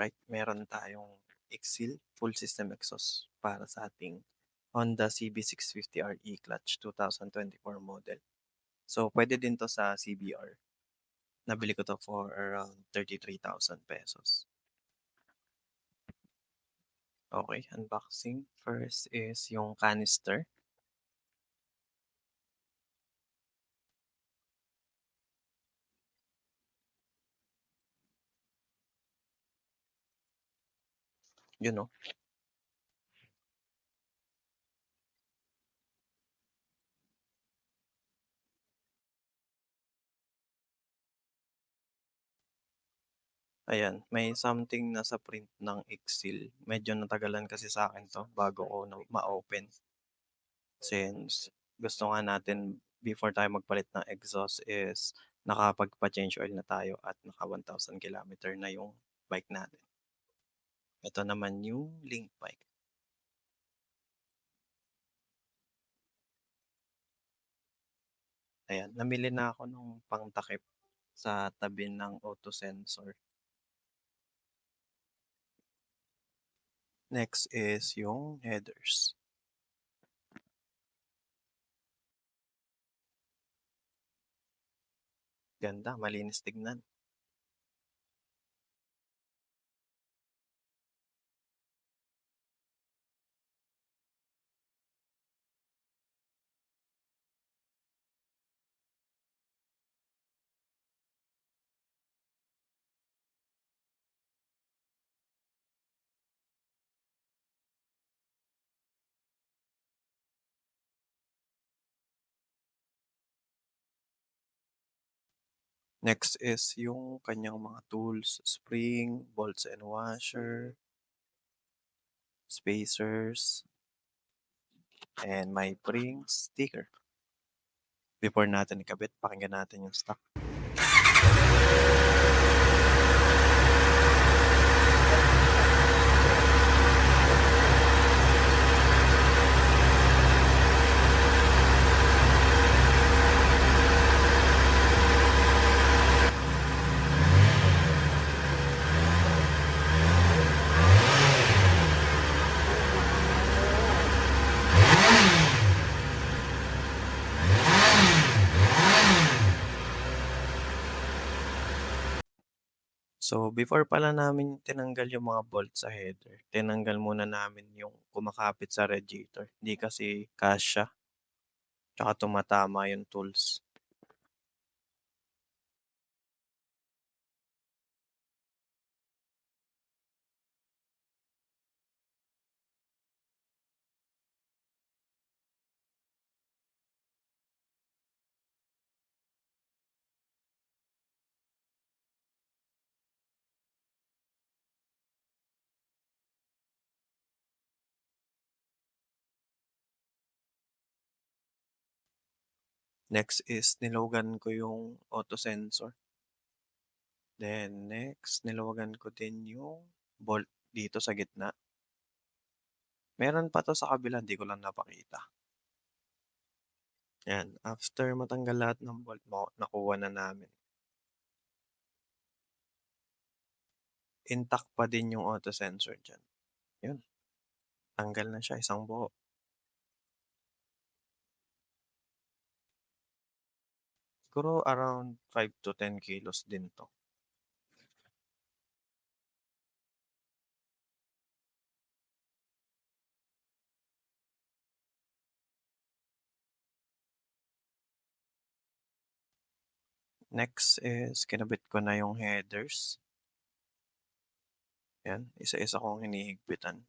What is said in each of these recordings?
Alright, meron tayong Exil full system exhaust para sa ating Honda CB650RE clutch 2024 model. So, pwede din to sa CBR. Nabili ko to for around 33,000 pesos. Okay, unboxing. First is yung canister. Yun o. Ayan, may something na sa print ng Exil. Medyo natagalan kasi sa akin to bago ko ma-open. Since gusto nga natin before tayo magpalit ng exhaust is nakapagpa-change oil na tayo at naka 1,000 kilometer na yung bike natin. Ito naman yung link bike. Ayan, namili na ako nung pangtakip sa tabi ng auto sensor. Next is yung headers. Ganda, malinis tignan. Next is yung kanyang mga tools, spring, bolts and washer, spacers, and may spring sticker. Before natin ikabit, pakinggan natin yung stock. So, before pala namin tinanggal yung mga bolt sa header, tinanggal muna namin yung kumakapit sa radiator. Hindi kasi kasya. Tsaka tumatama yung tools. Next is niluwagan ko yung auto sensor. Then next, niluwagan ko din yung bolt dito sa gitna. Meron pa to sa kabila, hindi ko lang napakita. Yan, after matanggal lahat ng bolt mo, nakuha na namin. Intact pa din yung auto sensor dyan. Yun, tanggal na siya, isang buo. Siguro around 5 to 10 kilos din to. Next is kinabit ko na yung headers. Yan, isa-isa kong hinihigpitan.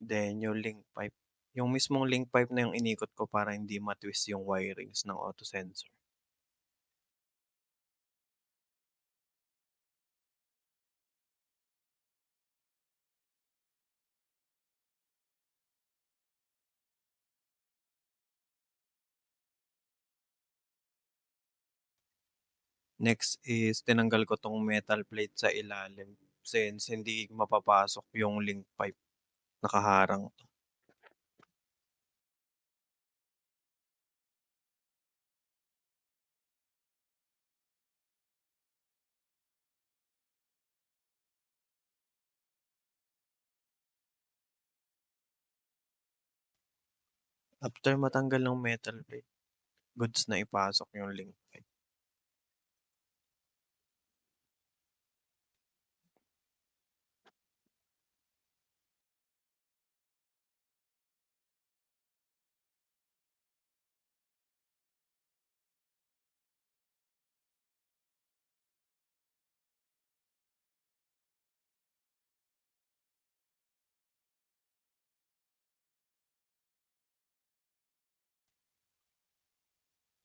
Then yung link pipe. Yung mismong link pipe na yung inikot ko para hindi matwist yung wirings ng auto sensor. Next is tinanggal ko tong metal plate sa ilalim since hindi mapapasok yung link pipe. Nakaharang to. After matanggal ng metal plate, goods na ipasok yung link pipe.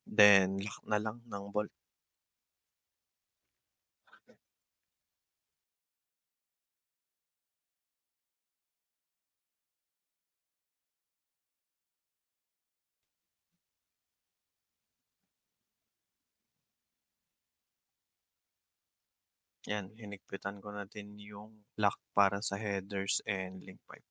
Then lock na lang ng bolt. 'Yan, hinigpitan ko na din yung lock para sa headers and link pipe.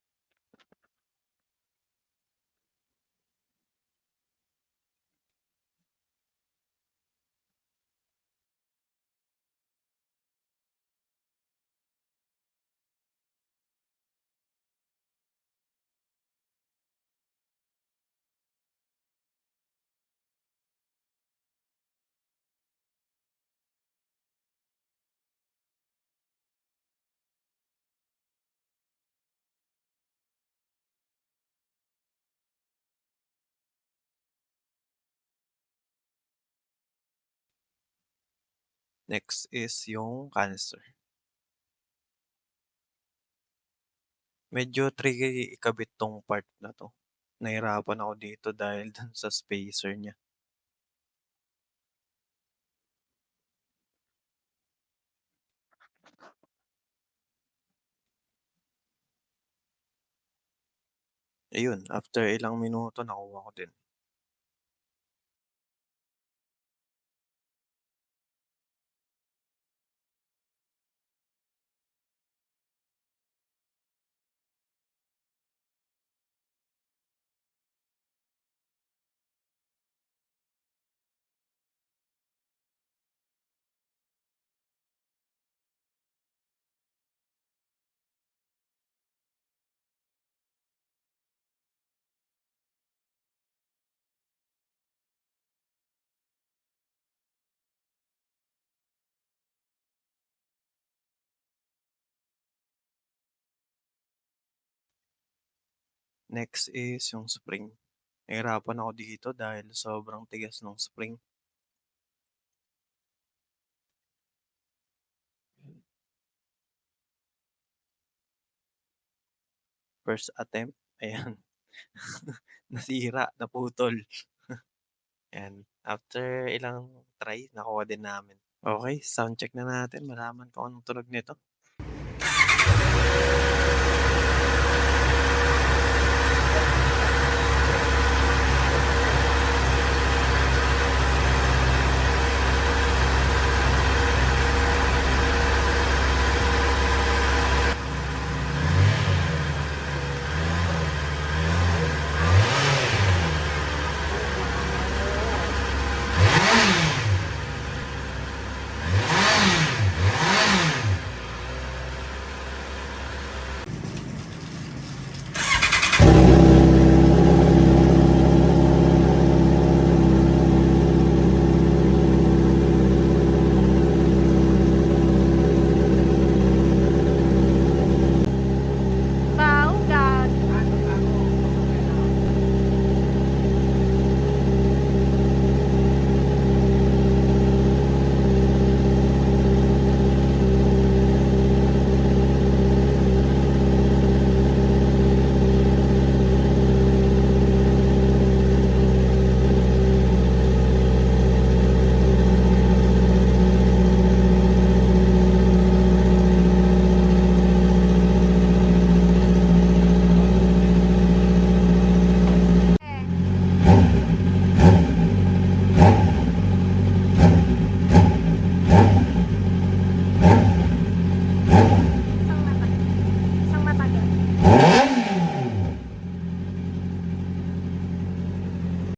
Next is yung canister. Medyo tricky ikabit 'tong part na 'to. Nahirapan ako dito dahil dun sa spacer niya. Ayun, after ilang minuto nakuha ko din. Next is yung spring. Nahirapan ako dito dahil sobrang tigas ng spring. First attempt, ayan, nasira, naputol. Ayan, after ilang try nakuha din namin. Okey, sound check na natin malaman kung anong tunog nito.